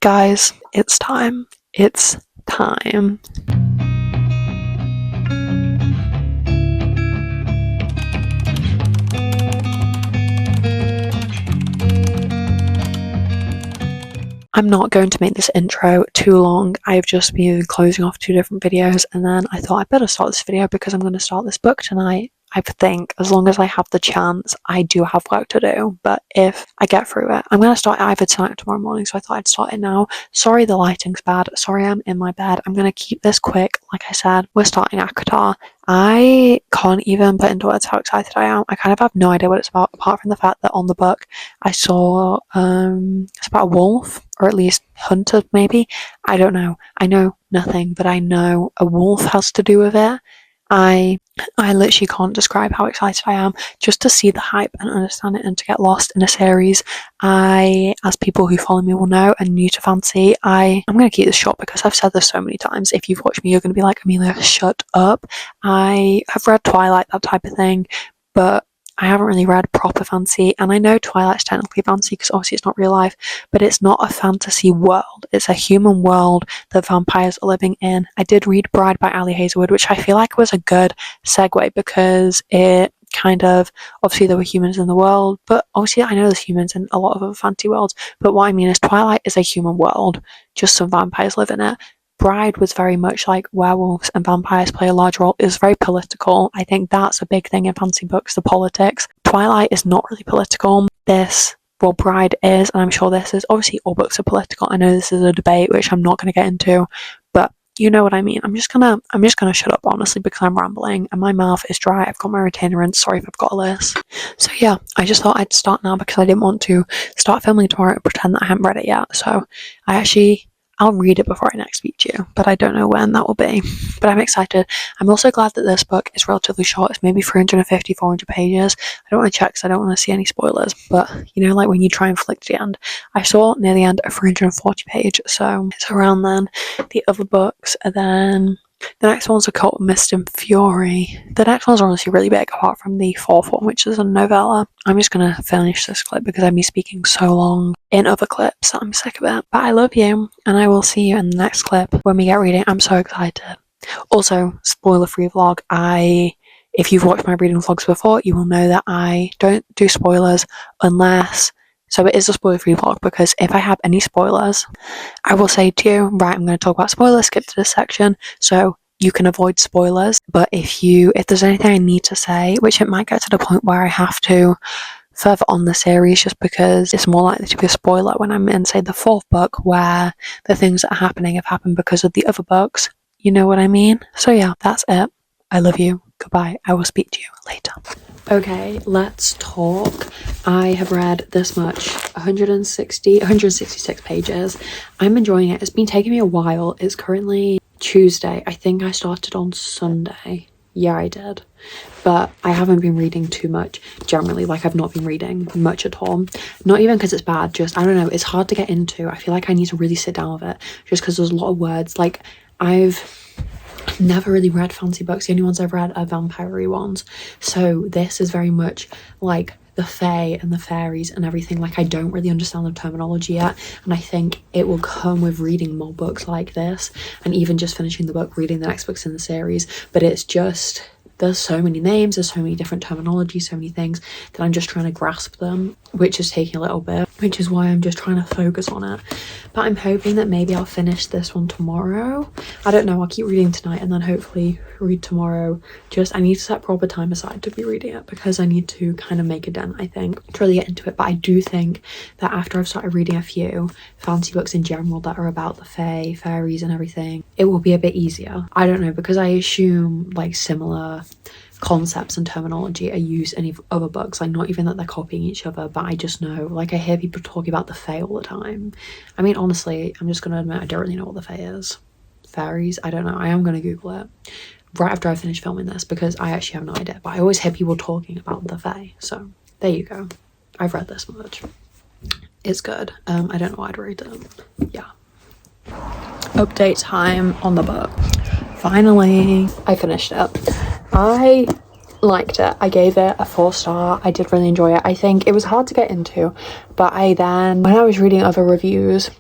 Guys, it's time. It's time. I'm not going to make this intro too long. I've just been closing off 2 different videos, and then I thought I'd better start this video because I'm going to start this book tonight. I think as long as I have the chance, I do have work to do, but if I get through it, I'm going to start it either tonight or tomorrow morning, so I thought I'd start it now. Sorry the lighting's bad, sorry I'm in my bed. I'm going to keep this quick. Like I said, we're starting ACOTAR. I can't even put into words how excited I am. I kind of have no idea what it's about, apart from the fact that on the book I saw it's about a wolf, or at least hunted maybe. I don't know. I know nothing, but I know a wolf has to do with it. I literally can't describe how excited I am just to see the hype and understand it and to get lost in a series. As people who follow me will know and new to Fancy, I'm going to keep this short because I've said this so many times. If you've watched me, you're going to be like, Amelia, shut up. I have read Twilight, that type of thing, but I haven't really read proper fantasy, and I know Twilight's technically fantasy because obviously it's not real life, but it's not a fantasy world. It's a human world that vampires are living in. I did read Bride by Ali Hazelwood, which I feel like was a good segue because it kind of, obviously there were humans in the world, but obviously I know there's humans in a lot of other fantasy worlds, but what I mean is Twilight is a human world, just some vampires live in it. Bride was very much like werewolves and vampires play a large role. It was very political. I think that's a big thing in fantasy books, the politics. Twilight is not really political. Bride is, and I'm sure this is. Obviously, all books are political. I know this is a debate, which I'm not going to get into, but you know what I mean. I'm just gonna shut up, honestly, because I'm rambling and my mouth is dry. I've got my retainer in. Sorry if I've got a list. So yeah, I just thought I'd start now because I didn't want to start filming tomorrow and pretend that I haven't read it yet. So I'll read it before I next speak to you, but I don't know when that will be. But I'm excited. I'm also glad that this book is relatively short. It's maybe 350, 400 pages. I don't want to check because I don't want to see any spoilers, but you know, like when you try and flick to the end. I saw near the end a 340 page, so it's around then. The other books are then... The next ones are called Mist and Fury. The next ones are honestly really big, apart from the 4th one, which is a novella. I'm just going to finish this clip because I've been speaking so long in other clips that I'm sick of it. But I love you, and I will see you in the next clip when we get reading. I'm so excited. Also, spoiler-free vlog. If you've watched my reading vlogs before, you will know that I don't do spoilers unless... So it is a spoiler-free vlog because if I have any spoilers, I will say to you, right, I'm going to talk about spoilers, skip to this section, so you can avoid spoilers. But if there's anything I need to say, which it might get to the point where I have to further on the series just because it's more likely to be a spoiler when I'm in, say, the 4th book where the things that are happening have happened because of the other books. You know what I mean? So yeah, that's it. I love you. Goodbye. I will speak to you later. Okay, let's talk. I have read this much, 166 pages. I'm enjoying it. It's been taking me a while. It's currently Tuesday. I think I started on Sunday. Yeah, I did. But I haven't been reading too much generally. Like, I've not been reading much at all. Not even because it's bad, just, I don't know, it's hard to get into. I feel like I need to really sit down with it just because there's a lot of words. Like, I've never really read fantasy books. The only ones I've read are vampire-y ones. So this is very much like the fae and the fairies and everything. Like, I don't really understand the terminology yet, and I think it will come with reading more books like this and even just finishing the book, reading the next books in the series. But it's just, there's so many names, there's so many different terminologies, so many things that I'm just trying to grasp them, which is taking a little bit, which is why I'm just trying to focus on it. But I'm hoping that maybe I'll finish this one tomorrow. I don't know, I'll keep reading tonight and then hopefully read tomorrow. Just, I need to set proper time aside to be reading it because I need to kind of make a dent, I think, to really get into it. But I do think that after I've started reading a few fantasy books in general that are about the fae, fairies and everything, it will be a bit easier. I don't know, because I assume like similar concepts and terminology are used in other books, like not even that they're copying each other, but I just know, like, I hear people talking about the fae all the time. I mean, honestly, I'm just gonna admit I don't really know what the fae is. Fairies, I don't know. I am gonna Google it right after I finish filming this because I actually have no idea, but I always hear people talking about the fae, so there you go. I've read this much. It's good. I don't know why I'd rate it. Yeah. Update time on the book. Finally, I finished it. I liked it. I gave it a 4-star. I did really enjoy it. I think it was hard to get into, but when I was reading other reviews,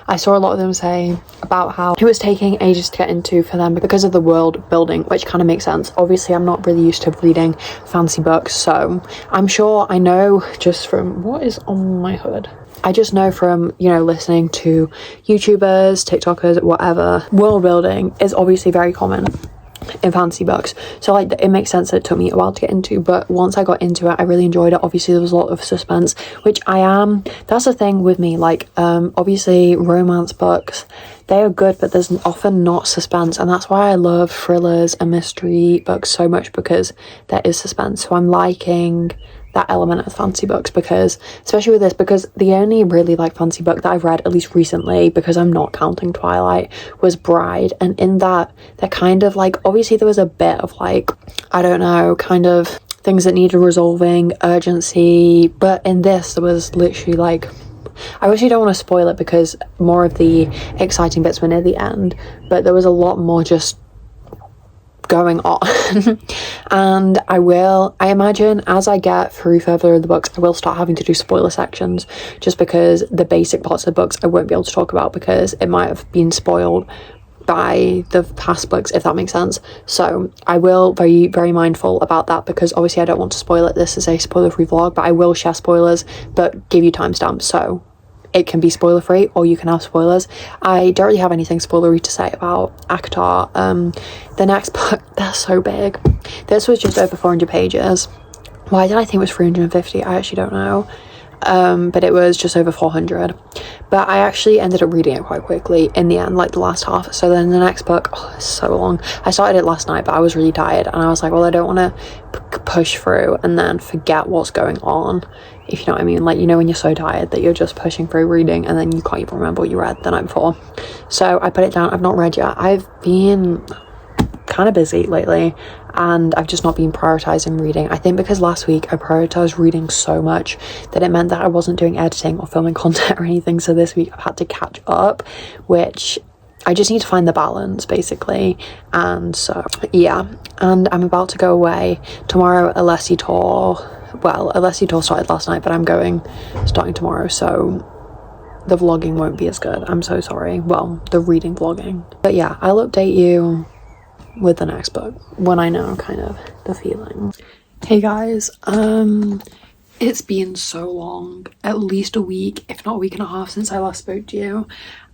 I saw a lot of them say about how it was taking ages to get into for them because of the world building, which kind of makes sense. Obviously, I'm not really used to reading fancy books, so I'm sure I know just from what is on my hood. I just know from, you know, listening to YouTubers, TikTokers, whatever, world building is obviously very common in fantasy books, so like it makes sense that it took me a while to get into, but once I got into it, I really enjoyed it. Obviously there was a lot of suspense, which that's the thing with me, like obviously romance books, they are good, but there's often not suspense, and that's why I love thrillers and mystery books so much, because there is suspense. So I'm liking that element of fantasy books, because especially with this, because the only really like fantasy book that I've read, at least recently, because I'm not counting Twilight, was Bride, and in that they're kind of like, obviously there was a bit of like, I don't know, kind of things that needed resolving, urgency, but in this there was literally like, I actually don't want to spoil it because more of the exciting bits were near the end, but there was a lot more just going on. And I imagine as I get through further in the books, I will start having to do spoiler sections, just because the basic parts of the books I won't be able to talk about because it might have been spoiled by the past books, if that makes sense. So I will be very mindful about that, because obviously I don't want to spoil it. This is a spoiler free vlog, but I will share spoilers but give you timestamps, so it can be spoiler free or you can have spoilers. I don't really have anything spoilery to say about ACOTAR. The next book, they're so big. This was just over 400 pages. Why did I think it was 350? I actually don't know. But it was just over 400. But I actually ended up reading it quite quickly in the end, like the last half. So then the next book, oh, it's so long. I started it last night, but I was really tired, and I was like, well, I don't want to push through and then forget what's going on, if you know what I mean. Like, you know, when you're so tired that you're just pushing through reading and then you can't even remember what you read the night before. So I put it down. I've not read yet. I've been kind of busy lately, and I've just not been prioritizing reading. I think because last week I prioritized reading so much that it meant that I wasn't doing editing or filming content or anything, so this week I've had to catch up, which I just need to find the balance basically. And so yeah, and I'm about to go away tomorrow. Alessi tour started last night, but I'm starting tomorrow, so the vlogging won't be as good. I'm so sorry. Well, the reading vlogging, but yeah, I'll update you with the next book when I know kind of the feeling. Hey guys, it's been so long, at least a week, if not a week and a half, since I last spoke to you.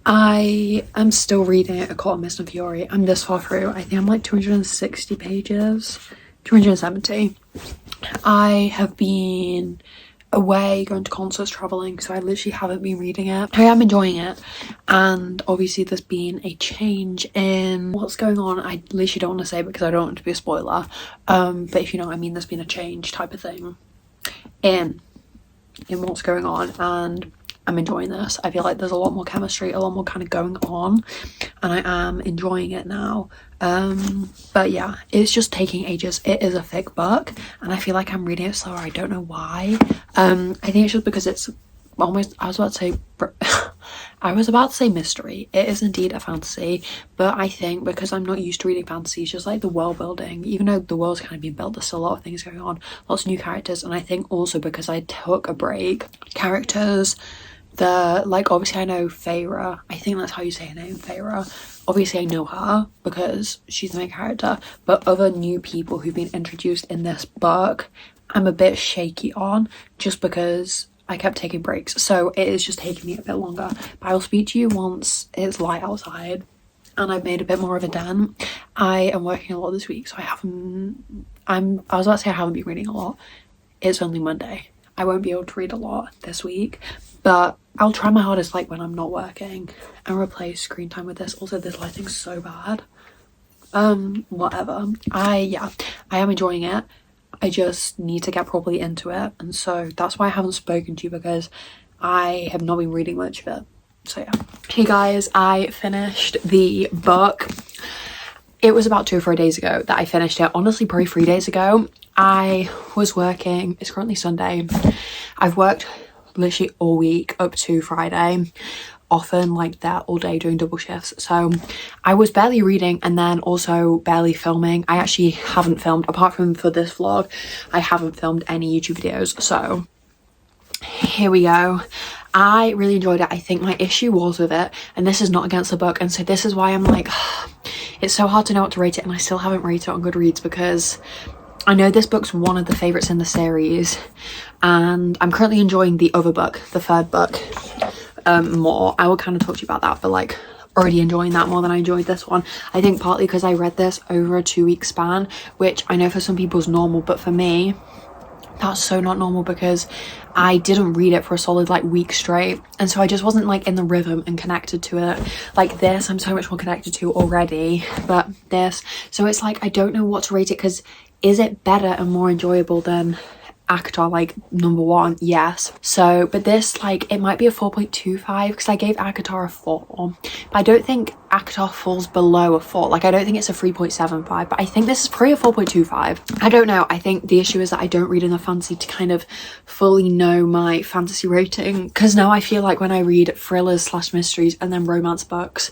I am still reading ACOTAR Mist and Fury. I'm this far through. I think I'm like 260 pages, 270. I have been away, going to concerts, traveling, so I literally haven't been reading it. I am enjoying it, and obviously there's been a change in what's going on. I literally don't want to say it because I don't want it to be a spoiler, but if you know what I mean, there's been a change type of thing in what's going on, and I'm enjoying this. I feel like there's a lot more chemistry, a lot more kind of going on, and I am enjoying it now. But yeah, it's just taking ages. It is a thick book, and I feel like I'm reading it slower. I don't know why. I think it's just because it's almost, I was about to say mystery. It is indeed a fantasy, but I think because I'm not used to reading fantasy, it's just like the world building, even though the world's kind of been built, there's still a lot of things going on, lots of new characters. And I think also because I took a break, characters, like obviously I know Feyre, I think that's how you say her name, Feyre. Obviously I know her because she's the main character, but other new people who've been introduced in this book, I'm a bit shaky on, just because I kept taking breaks, so it is just taking me a bit longer. But I'll speak to you once it's light outside and I've made a bit more of a dent. I am working a lot this week, so I was about to say I haven't been reading a lot. It's only Monday. I won't be able to read a lot this week, but I'll try my hardest like when I'm not working and replace screen time with this. Also, this lighting's so bad. Whatever. I am enjoying it. I just need to get properly into it, and so that's why I haven't spoken to you, because I have not been reading much of it. So yeah. Hey guys, I finished the book. It was about 2 or 4 days ago that I finished it. Honestly, probably 3 days ago. I was working, it's currently Sunday. I've worked literally all week up to Friday. often like there all day doing double shifts, so I was barely reading and then also barely filming. I actually haven't filmed, apart from for this vlog, I haven't filmed any YouTube videos, so here we go. I really enjoyed it. I think my issue was with it, and this is not against the book, and so this is why I'm like, it's so hard to know what to rate it, and I still haven't rated it on Goodreads because I know this book's one of the favourites in the series, and I'm currently enjoying the other book, the third book, more. I will kind of talk to you about that, but like already enjoying that more than I enjoyed this one. I think partly because I read this over a 2-week span, which I know for some people is normal, but for me that's so not normal because I didn't read it for a solid like week straight, and so I just wasn't like in the rhythm and connected to it. Like this I'm so much more connected to already, but this, so it's like I don't know what to rate it, because is it better and more enjoyable than ACOTAR, like number 1? Yes. So but this, like, it might be a 4.25 because I gave ACOTAR a 4, but I don't think ACOTAR falls below a 4. Like I don't think it's a 3.75, but I think this is probably a 4.25. I don't know. I think the issue is that I don't read enough fantasy to kind of fully know my fantasy rating, because now I feel like when I read thrillers / mysteries and then romance books,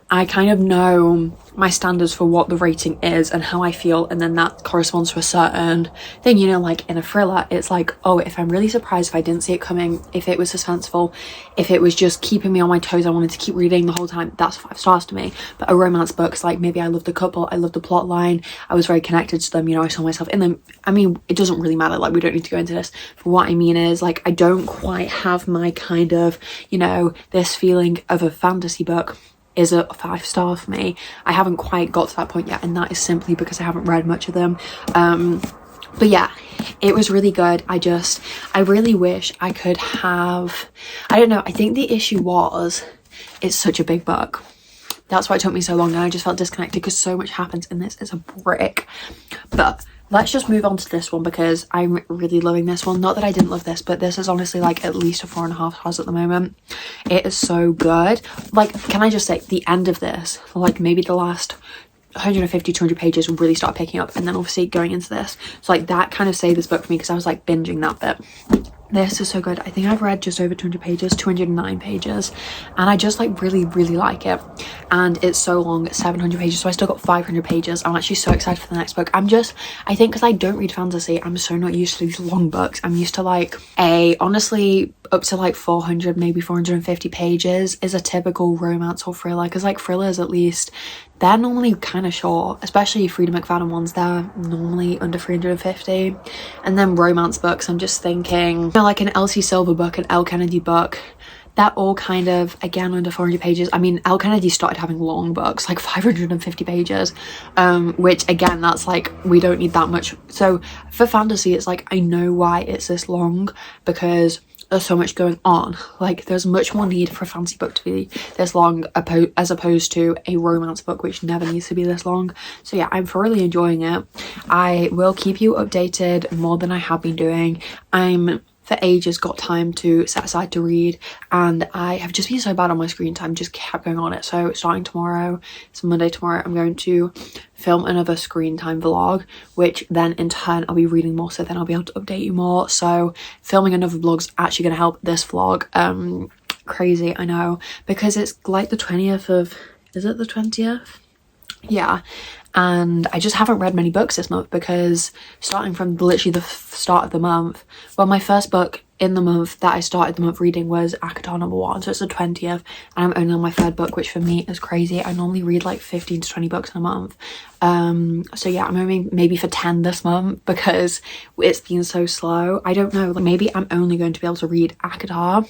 I kind of know my standards for what the rating is and how I feel, and then that corresponds to a certain thing, you know. Like in a thriller, it's like, oh, if I'm really surprised, if I didn't see it coming, if it was suspenseful, if it was just keeping me on my toes, I wanted to keep reading the whole time, that's 5 stars to me. But a romance book's like, maybe I loved the couple, I loved the plot line, I was very connected to them, you know, I saw myself in them. I mean, it doesn't really matter, like we don't need to go into this, but what I mean is like I don't quite have my kind of, you know, this feeling of a fantasy book is a 5 star for me. I haven't quite got to that point yet, and that is simply because I haven't read much of them. But yeah, it was really good. I really wish I could have, I don't know, I think the issue was it's such a big book. That's why it took me so long, and I just felt disconnected because so much happens in this. It's a brick. But let's just move on to this one because I'm really loving this one. Not that I didn't love this, but this is honestly like at least a 4.5 stars at the moment. It is so good. Like, can I just say, the end of this, like maybe the last 150 200 pages really started picking up, and then obviously going into this, so like that kind of saved this book for me because I was like binging that bit. This is so good. I think I've read just over 200 pages, 209 pages, and I just like really like it. And it's so long, it's 700 pages, so I still got 500 pages. I'm actually so excited for the next book. I think because I don't read fantasy, I'm so not used to these long books. I'm used to like honestly up to like 400, maybe 450 pages is a typical romance or thriller, because like thrillers, at least they're normally kind of short, especially Frida McFadden ones, they're normally under 350. And then romance books, I'm just thinking, you know, like an Elsie Silver book, an Elle Kennedy book, they're all kind of, again, under 400 pages. I mean, Elle Kennedy started having long books, like 550 pages, which again, that's like, we don't need that much. So for fantasy, it's like, I know why it's this long, because there's so much going on. Like there's much more need for a fantasy book to be this long as opposed to a romance book, which never needs to be this long. So yeah, I'm thoroughly enjoying it. I will keep you updated more than I have been doing. I'm for ages got time to set aside to read, and I have just been so bad on my screen time, just kept going on it. So starting tomorrow, it's Monday tomorrow, I'm going to film another screen time vlog, which then in turn I'll be reading more, so then I'll be able to update you more. So filming another vlog's actually going to help this vlog. Crazy, I know, because it's like the 20th of, is it the 20th? Yeah, and I just haven't read many books this month because starting from literally the start of the month, well, my first book in the month that I started the month reading was ACOTAR number 1, so it's the 20th, and I'm only on my 3rd book, which for me is crazy. I normally read like 15 to 20 books in a month. So yeah, I'm aiming maybe for 10 this month because it's been so slow. I don't know, like maybe I'm only going to be able to read ACOTAR,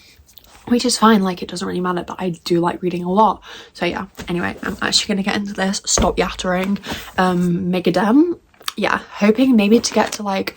which is fine, like it doesn't really matter, but I do like reading a lot. So yeah, anyway, I'm actually gonna get into this. Stop yattering. Megadem. Yeah, hoping maybe to get to like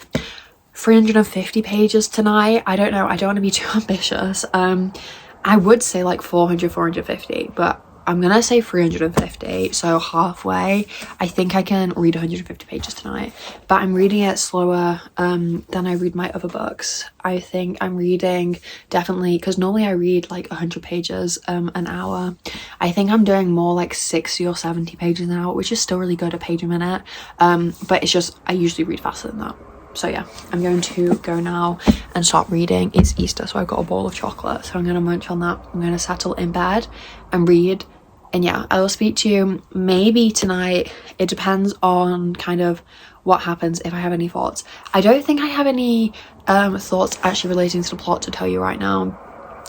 350 pages tonight. I don't know, I don't want to be too ambitious. I would say like 400 450, but I'm gonna say 350, so halfway. I think I can read 150 pages tonight, but I'm reading it slower than I read my other books. I think I'm reading definitely, because normally I read like 100 pages an hour. I think I'm doing more like 60 or 70 pages an hour, which is still really good, a page a minute. But it's just, I usually read faster than that. So yeah, I'm going to go now and start reading. It's Easter, so I've got a bowl of chocolate, so I'm going to munch on that. I'm going to settle in bed and read. And yeah, I will speak to you maybe tonight. It depends on kind of what happens, if I have any thoughts. I don't think I have any thoughts actually relating to the plot to tell you right now.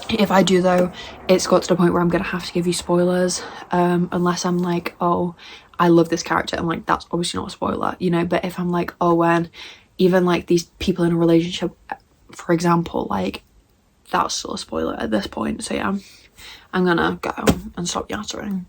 If I do though, it's got to the point where I'm gonna have to give you spoilers, unless I'm like, oh, I love this character, and like that's obviously not a spoiler, you know. But if I'm like, oh, when even like these people in a relationship, for example, like that's still a spoiler at this point. So yeah, I'm gonna go and stop yattering.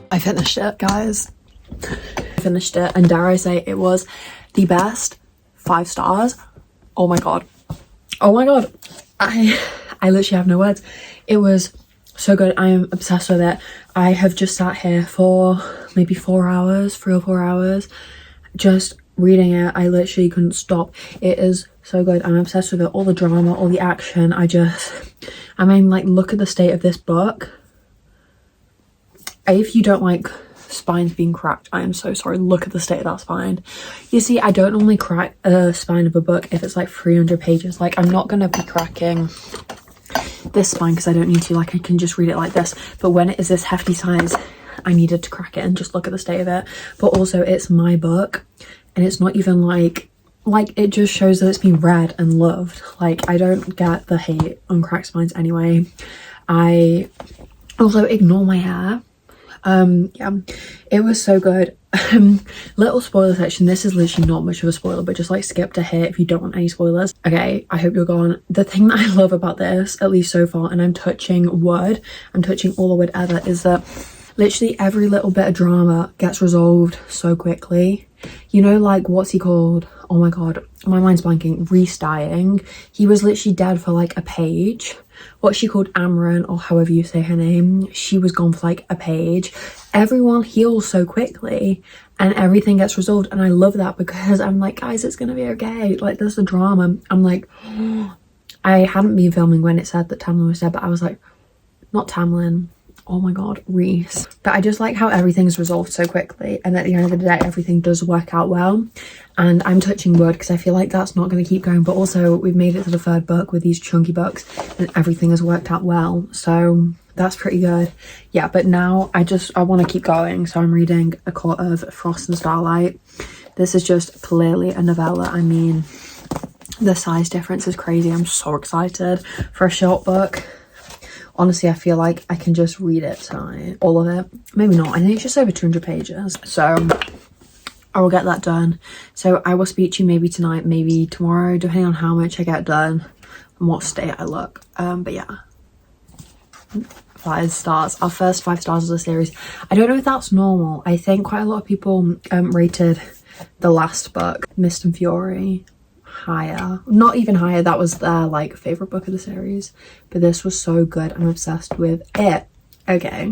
I finished it, guys. I finished it, and dare I say it was the best. 5 stars. Oh my god. Oh my god. I literally have no words. It was so good. I am obsessed with it. I have just sat here for maybe 4 hours, 3 or 4 hours, just reading it. I literally couldn't stop. It is so good. I'm obsessed with it. All the drama, all the action. I mean, like, look at the state of this book. If you don't like spines being cracked, I am so sorry. Look at the state of that spine. You see, I don't normally crack a spine of a book if it's like 300 pages. Like, I'm not gonna be cracking this spine because I don't need to. Like, I can just read it like this. But when it is this hefty size, I needed to crack it and just look at the state of it. But also, it's my book, and it's not even like it just shows that it's been read and loved. Like, I don't get the hate on cracked spines anyway. I also ignore my hair. Yeah, it was so good. Little spoiler section. This is literally not much of a spoiler, but just like skip to here if you don't want any spoilers. Okay, I hope you're gone. The thing that I love about this, at least so far, and I'm touching wood, I'm touching all the wood ever, is that literally every little bit of drama gets resolved so quickly. You know, like, what's he called? Oh my god, my mind's blanking. Reese dying. He was literally dead for like a page. What's she called? Amran, or however you say her name. She was gone for like a page. Everyone heals so quickly and everything gets resolved, and I love that because I'm like, guys, it's gonna be okay. Like, there's the drama. I'm like, I hadn't been filming when it said that Tamlin was dead, but I was like, not Tamlin. Oh my god, Reese. But I just like how everything's resolved so quickly, and at the end of the day everything does work out well. And I'm touching wood because I feel like that's not going to keep going, but also we've made it to the 3rd book with these chunky books and everything has worked out well, so that's pretty good. Yeah, but now I want to keep going, so I'm reading A Court of Frost and Starlight. This is just clearly a novella. I mean, the size difference is crazy. I'm so excited for a short book. Honestly, I feel like I can just read it tonight. All of it. Maybe not. I think it's just over 200 pages. So I will get that done. So I will speak to you maybe tonight, maybe tomorrow, depending on how much I get done and what state I look. But yeah. 5 stars. Our first 5 stars of the series. I don't know if that's normal. I think quite a lot of people rated the last book, Mist and Fury, higher. Not even higher. That was their like favorite book of the series, but this was so good. I'm obsessed with it. Okay,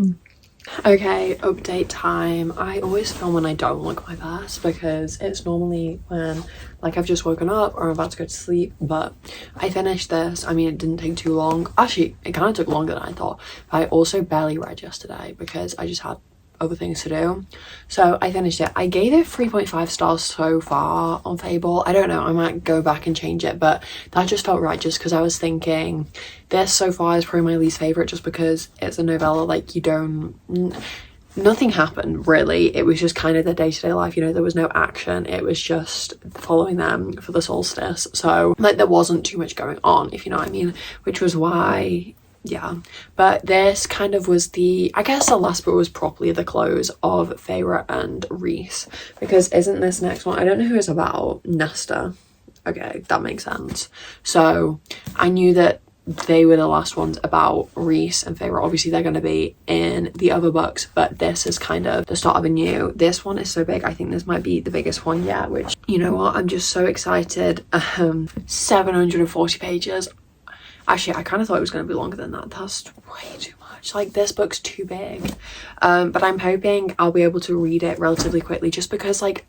update time. I always film when I don't look my best because it's normally when like I've just woken up or I'm about to go to sleep. But I finished this. I mean, it didn't take too long. Actually, it kind of took longer than I thought, but I also barely read yesterday because I just had other things to do. So I finished it. I gave it 3.5 stars so far on Fable. I don't know, I might go back and change it, but that just felt right just because I was thinking this so far is probably my least favorite just because it's a novella. Like, nothing happened really. It was just kind of the day-to-day life, you know. There was no action. It was just following them for the solstice, so like there wasn't too much going on, if you know what I mean, which was why, yeah. But this kind of was I guess the last book was properly the close of Feyre and Reese, because isn't this next one, I don't know who it's about, Nesta. Okay, that makes sense. So I knew that they were the last ones about Reese and Feyre. Obviously they're going to be in the other books, but this is kind of the start of a new. This one is so big. I think this might be the biggest one yet, which, you know what, I'm just so excited. 740 pages. Actually, I kind of thought it was going to be longer than that. That's way too much. Like, this book's too big. But I'm hoping I'll be able to read it relatively quickly, just because, like,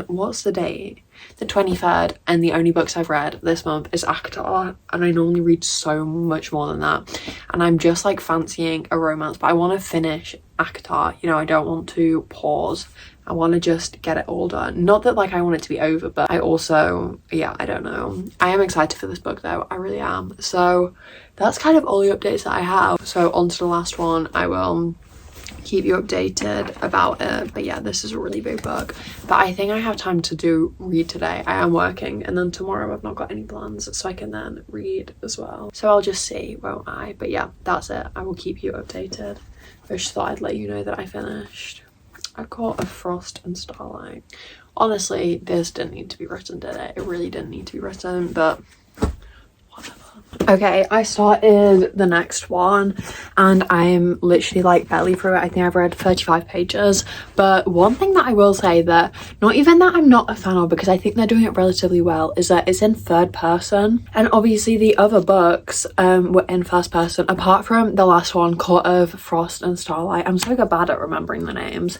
what's the date? The 23rd, and the only books I've read this month is ACOTAR, and I normally read so much more than that. And I'm just, like, fancying a romance, but I want to finish ACOTAR. You know, I don't want to pause. I want to just get it all done. Not that, like, I want it to be over, but I also, yeah, I don't know. I am excited for this book, though. I really am. So that's kind of all the updates that I have. So on to the last one. I will keep you updated about it. But yeah, this is a really big book. But I think I have time to read today. I am working, and then tomorrow I've not got any plans, so I can then read as well. So I'll just see, won't I? But yeah, that's it. I will keep you updated. I just thought I'd let you know that I finished A Court of Frost and Starlight. Honestly, this didn't need to be written, did it? It really didn't need to be written, but whatever. Okay, I started the next one, and I'm literally, like, barely through it. I think I've read 35 pages. But one thing that I will say, that not even that I'm not a fan of, because I think they're doing it relatively well, is that it's in third person. And obviously the other books were in first person, apart from the last one, Court of Frost and Starlight. I'm so bad at remembering the names,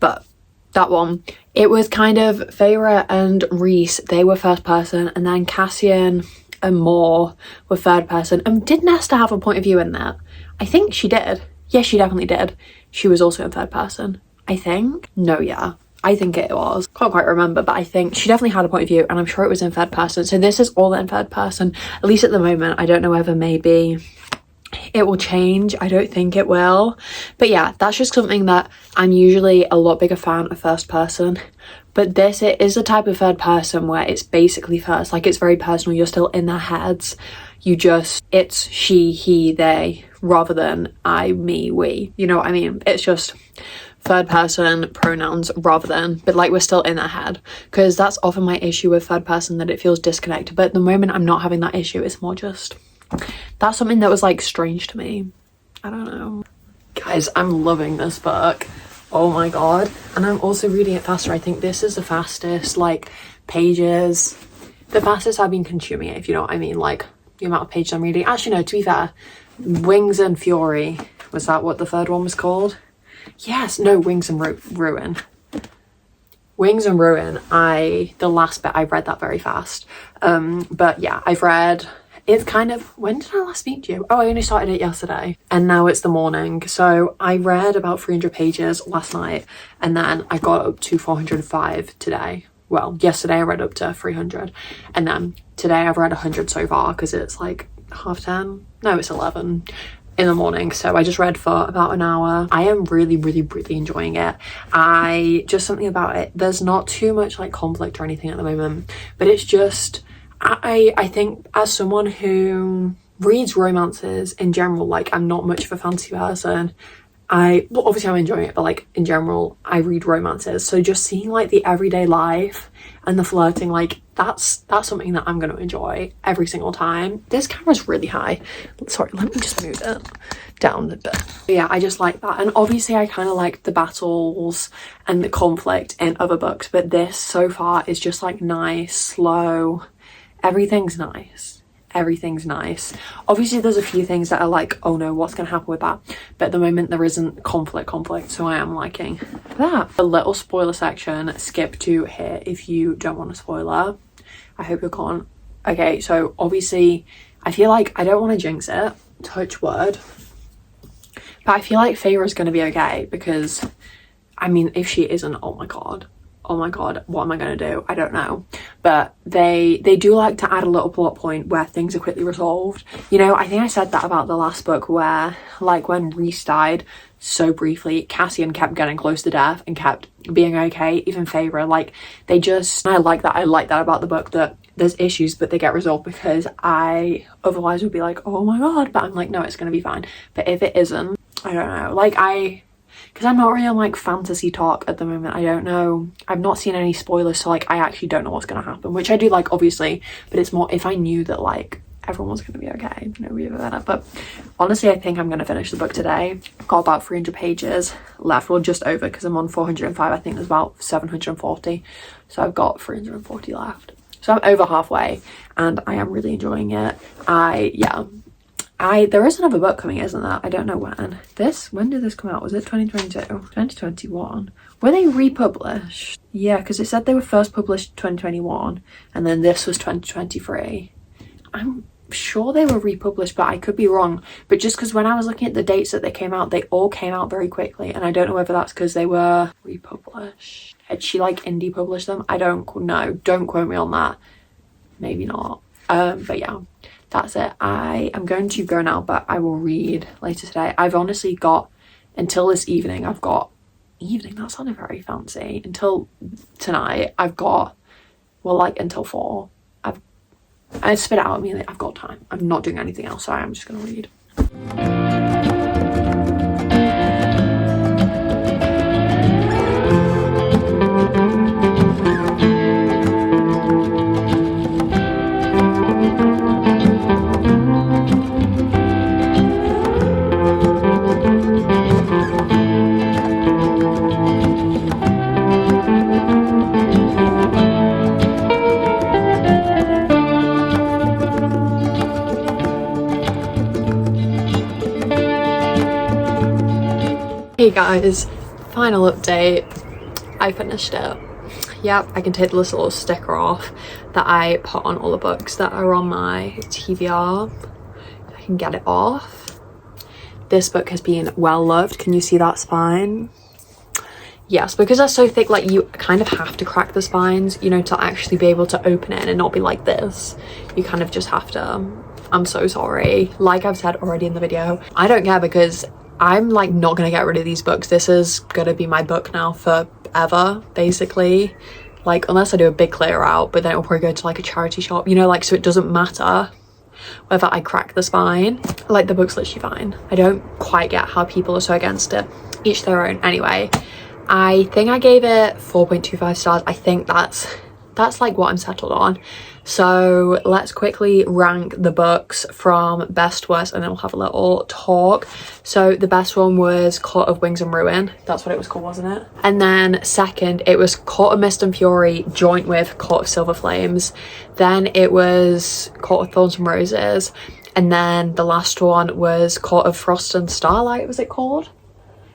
but that one, it was kind of Feyre and Reese, they were first person, and then Cassian and Moore were third person. And did Nesta have a point of view in that? I think she did. Yes, she definitely did. She was also in third person, I think. No, yeah, I think it was. Can't quite remember, but I think she definitely had a point of view, and I'm sure it was in third person. So this is all in third person, at least at the moment. I don't know whether maybe it will change. I don't think it will. But yeah, that's just something that I'm usually a lot bigger fan of first person. But this, it is a type of third person where it's basically first, like, it's very personal. You're still in their heads. It's she, he, they, rather than I, me, we. You know what I mean? It's just third person pronouns rather than, but, like, we're still in their head, because that's often my issue with third person, that it feels disconnected. But at the moment I'm not having that issue. It's more just, that's something that was, like, strange to me. I don't know. Guys, I'm loving this book. Oh my god. And I'm also reading it faster. I think this is the fastest, like, pages, the fastest I've been consuming it, if you know what I mean, like, the amount of pages I'm reading. Actually, no, to be fair, Wings and Fury, was that what the third one was called? Yes, no, Wings and Ruin. Wings and Ruin, the last bit, I read that very fast. But yeah, I've read, it's kind of, when did I last meet you? Oh, I only started it yesterday, and now it's the morning. So I read about 300 pages last night, and then I got up to 405 today. Well, yesterday I read up to 300, and then today I've read 100 so far, because it's like 10:30. No, it's 11 in the morning. So I just read for about an hour. I am really, really, really enjoying it. Just something about it, there's not too much, like, conflict or anything at the moment, but it's just, I think, as someone who reads romances in general, like, I'm not much of a fantasy person. Well, obviously I'm enjoying it, but, like, in general, I read romances. So just seeing, like, the everyday life and the flirting, like, that's something that I'm going to enjoy every single time. This camera's really high. Sorry, let me just move it down a bit. But yeah, I just like that. And obviously I kind of like the battles and the conflict in other books, but this so far is just, like, nice, slow. Everything's nice. Everything's nice. Obviously there's a few things that are like, oh no, what's gonna happen with that? But at the moment there isn't conflict, so I am liking that. A little spoiler section, skip to here if you don't want a spoiler. I hope you can't. Okay, so obviously I feel like, I don't want to jinx it, touch wood, but I feel like Feyre's gonna be okay, because I mean, if she isn't, oh my god, what am I going to do? I don't know. But they do like to add a little plot point where things are quickly resolved. You know, I think I said that about the last book, where, like, when Reese died so briefly, Cassian kept getting close to death and kept being okay. Even Feyre, like, they just, I like that about the book, that there's issues but they get resolved, because I otherwise would be like, oh my god, but I'm like, no, it's going to be fine. But if it isn't, I don't know. Like, because I'm not really on, like, fantasy talk at the moment. I don't know. I've not seen any spoilers, so, like, I actually don't know what's going to happen, which I do like, obviously, but it's more if I knew that, like, everyone's gonna be okay. No, we're better. But honestly, I think I'm gonna finish the book today. I've got about 300 pages left, well, just over, because I'm on 405. I think there's about 740, so I've got 340 left. So I'm over halfway, and I am really enjoying it. There is another book coming, isn't there? I don't know when. When did this come out? Was it 2022? 2021? Were they republished? Yeah, because it said they were first published 2021, and then this was 2023. I'm sure they were republished, but I could be wrong. But just because when I was looking at the dates that they came out, they all came out very quickly, and I don't know whether that's because they were republished. Had she like indie published them? I don't know. Don't quote me on that. Maybe not. But yeah, that's it. I am going to go now, but I will read later today. I've honestly got until this evening. That sounded very fancy. Until tonight, I've got, well, like until 4. I spit it out immediately. I've got time. I'm not doing anything else, so I'm just gonna read. Hey guys, final update. I finished it. Yep, I can take this little sticker off that I put on all the books that are on my TBR. I can get it off. This book has been well loved. Can you see that spine? Yes, because they're so thick, like you kind of have to crack the spines, you know, to actually be able to open it and not be like this. You kind of just have to. I'm so sorry. Like I've said already in the video, I don't care because I'm like not gonna get rid of these books. This is gonna be my book now forever, basically. Like unless I do a big clear out, but then it'll probably go to like a charity shop, you know, like, so it doesn't matter whether I crack the spine. Like the book's literally fine. I don't quite get how people are so against it. Each their own. Anyway, I think I gave it 4.25 stars. I think that's like what I'm settled on. So let's quickly rank the books from best to worst, and then we'll have a little talk. So the best one was Court of Wings and Ruin. That's what it was called, wasn't it? And then second, it was Court of Mist and Fury joint with Court of Silver Flames. Then it was Court of Thorns and Roses. And then the last one was Court of Frost and Starlight, was it called?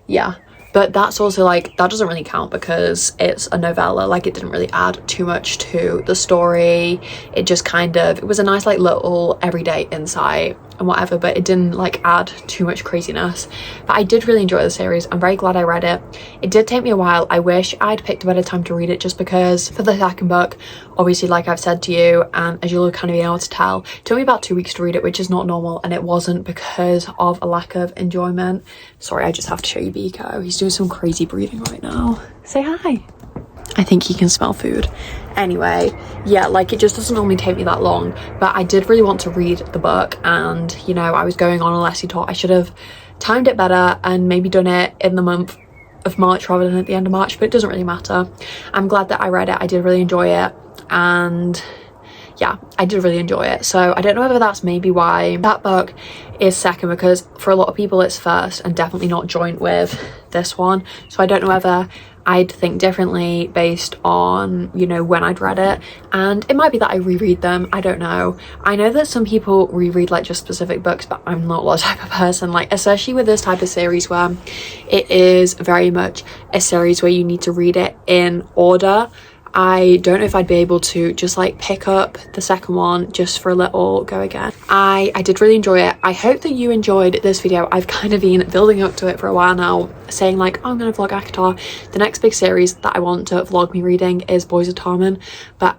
Yeah. But that's also like, that doesn't really count because it's a novella. Like it didn't really add too much to the story. It just kind of, it was a nice like little everyday insight and whatever, but it didn't like add too much craziness. But I did really enjoy the series. I'm very glad I read it. It did take me a while. I wish I'd picked a better time to read it, just because for the second book, obviously, like I've said to you, and as you'll kind of be able to tell, it took me about 2 weeks to read it, which is not normal, and it wasn't because of a lack of enjoyment. Sorry, I just have to show you Biko. He's doing some crazy breathing right now. Say hi. I think he can smell food. Anyway, yeah, like it just doesn't normally take me that long, but I did really want to read the book, and you know, I was going on a lessee tour. I should have timed it better and maybe done it in the month of March rather than at the end of March, but it doesn't really matter. I'm glad that I read it. I did really enjoy it, and yeah, I did really enjoy it. So I don't know whether that's maybe why that book is second, because for a lot of people it's first and definitely not joint with this one. So I don't know whether I'd think differently based on, you know, when I'd read it, and it might be that I reread them. I don't know. I know that some people reread like just specific books, but I'm not that type of person, like especially with this type of series where it is very much a series where you need to read it in order. I don't know if I'd be able to just like pick up the second one just for a little go again. I did really enjoy it. I hope that you enjoyed this video. I've kind of been building up to it for a while now, saying like, oh, I'm gonna vlog ACOTAR. The next big series that I want to vlog me reading is Boys of Tarman, but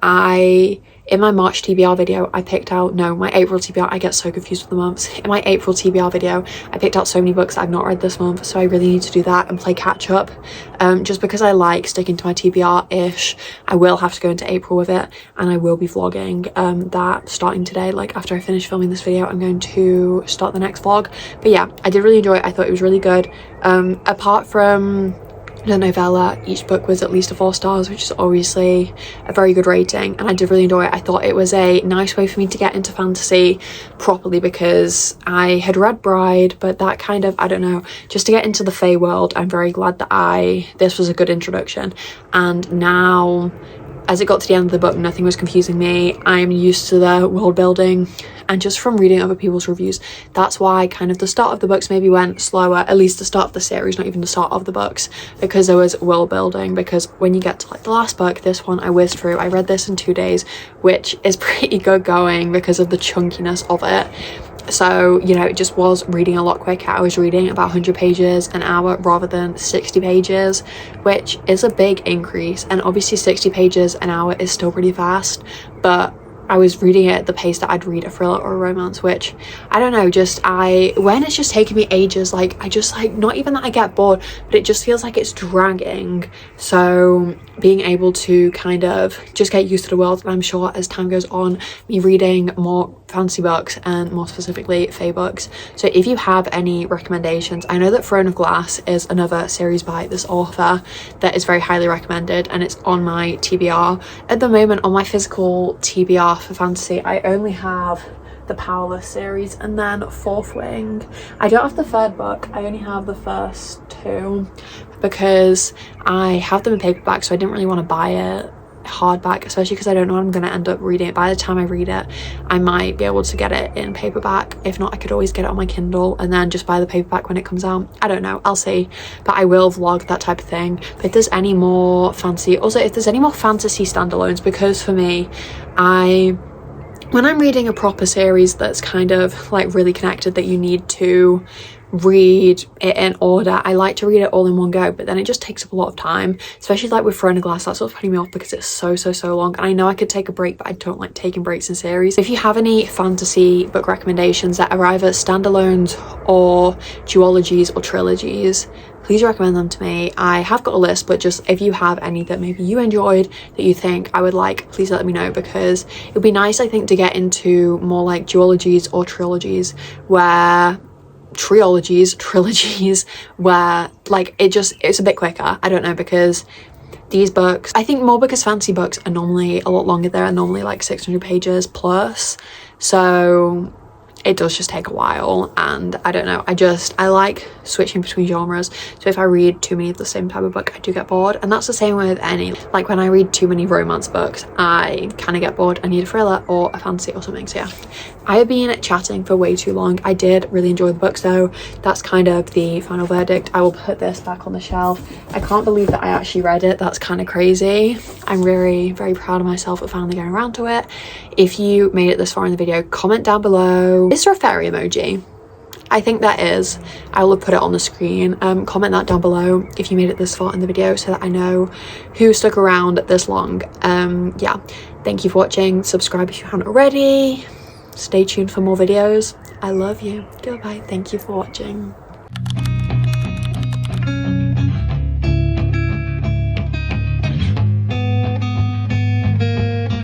in my March TBR video, I picked out, no, my April TBR, I get so confused with the months. In my April TBR video, I picked out so many books I've not read this month, so I really need to do that and play catch up. Just because I like sticking to my TBR-ish, I will have to go into April with it, and I will be vlogging that starting today. Like after I finish filming this video, I'm going to start the next vlog. But yeah, I did really enjoy it. I thought it was really good. Apart from the novella. Each book was at least a 4 stars, which is obviously a very good rating, and I did really enjoy it. I thought it was a nice way for me to get into fantasy properly, because I had read Bride, but that kind of, I don't know, just to get into the Fae world, I'm very glad that this was a good introduction. And now, as it got to the end of the book, nothing was confusing me. I'm used to the world building, and just from reading other people's reviews, that's why kind of the start of the books maybe went slower, at least the start of the series, not even the start of the books, because there was world building. Because when you get to like the last book, this one I whizzed through. I read this in 2 days, which is pretty good going because of the chunkiness of it. So, you know, it just was reading a lot quicker. I was reading about 100 pages an hour rather than 60 pages, which is a big increase. And obviously 60 pages an hour is still pretty fast, but I was reading it at the pace that I'd read a thriller or a romance, which, I don't know, when it's just taking me ages, like, I just, like, not even that I get bored, but it just feels like it's dragging. So being able to kind of just get used to the world, and I'm sure as time goes on, me reading more fantasy books and more specifically Fae books. So if you have any recommendations, I know that Throne of Glass is another series by this author that is very highly recommended, and it's on my TBR. At the moment, on my physical TBR for fantasy, I only have the Powerless series and then Fourth Wing. I don't have the 3rd book, I only have the first 2 because I have them in paperback, so I didn't really want to buy it hardback, especially because I don't know when I'm going to end up reading it. By the time I read it, I might be able to get it in paperback. If not, I could always get it on my Kindle and then just buy the paperback when it comes out. I don't know, I'll see, but I will vlog that type of thing. But if there's any more fantasy, also if there's any more fantasy standalones, because for me, when I'm reading a proper series that's kind of like really connected, that you need to read it in order, I like to read it all in one go, but then it just takes up a lot of time, especially like with Throne of Glass. That's what's putting me off, because it's so long, and I know I could take a break, but I don't like taking breaks in series. If you have any fantasy book recommendations that are either standalones or duologies or trilogies, please recommend them to me. I have got a list, but just if you have any that maybe you enjoyed that you think I would like, please let me know, because it would be nice, I think, to get into more like duologies or trilogies where where like it's a bit quicker. I don't know, because these books, I think more because fantasy books are normally a lot longer. They're normally like 600 pages plus, so it does just take a while, and I don't know, I like switching between genres. So if I read too many of the same type of book, I do get bored, and that's the same with any, like when I read too many romance books, I kind of get bored. I need a thriller or a fantasy or something. So yeah, I have been chatting for way too long. I did really enjoy the books though. That's kind of the final verdict. I will put this back on the shelf. I can't believe that I actually read it. That's kind of crazy. I'm very proud of myself for finally getting around to it. If you made it this far in the video, comment down below. Is there a fairy emoji? I think that is. I will put it on the screen. Comment that down below if you made it this far in the video, so that I know who stuck around this long. Yeah, thank you for watching. Subscribe if you haven't already. Stay tuned for more videos. I love you. Goodbye. Thank you for watching.